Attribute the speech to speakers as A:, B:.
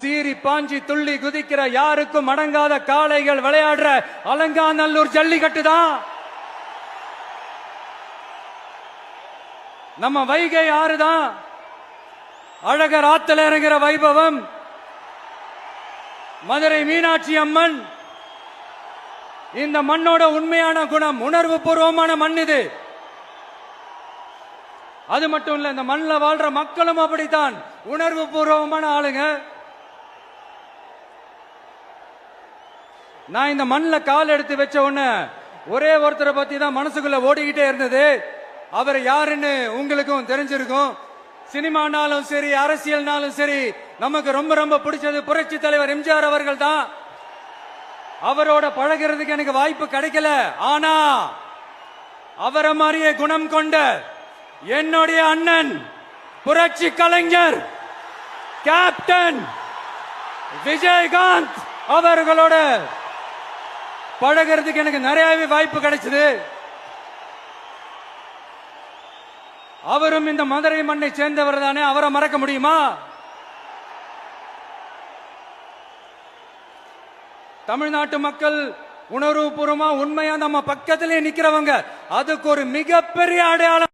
A: சீறி பாஞ்சி துள்ளி குதிக்கிற யாருக்கும் அடங்காத காளைகள் விளையாடுற அலங்காநல்லூர் ஜல்லிக்கட்டு தான். நம்ம வைகை ஆறுதான். அழகர் ஆத்துல இறங்குற வைபவம். மதுரை மீனாட்சி அம்மன். இந்த மண்ணோட உண்மையான குணம், உணர்வு பூர்வமான மண் இது. அது மட்டும் இல்ல, இந்த மண்ணில் வாழ்ற மக்களும் அப்படித்தான், உணர்வு பூர்வமான ஆளுங்க. நான் இந்த மண்ணில் கால் எடுத்து வச்ச உடனே ஒரே ஒருத்தரை பத்தி தான் மனசுக்குள்ள ஓடிக்கிட்டே இருந்தது. அவர் யாருன்னு உங்களுக்கும் தெரிஞ்சிருக்கும். சினிமானாலும் சரி, அரசியல்னாலும் சரி, நமக்கு ரொம்ப ரொம்ப பிடிச்சது புரட்சி தலைவர் எம்ஜிஆர் அவர்கள் தான். அவரோட பழகிறதுக்கு எனக்கு வாய்ப்பு கிடைக்கல. ஆனா அவரை மாதிரியே குணம் கொண்ட என்னுடைய அண்ணன் புரட்சி கலைஞர் கேப்டன் விஜயகாந்த் அவர்களோட பழகிறதுக்கு எனக்கு நிறையவே வாய்ப்பு கிடைச்சது. அவரும் இந்த மதுரை மண்ணை சேர்ந்தவர் தானே, அவரை மறக்க முடியுமா? தமிழ்நாட்டு மக்கள் உணர்வுபூர்வமா உண்மையா நம்ம பக்கத்திலே நிக்கிறவங்க, அதுக்கு ஒரு மிகப்பெரிய அடையாளம்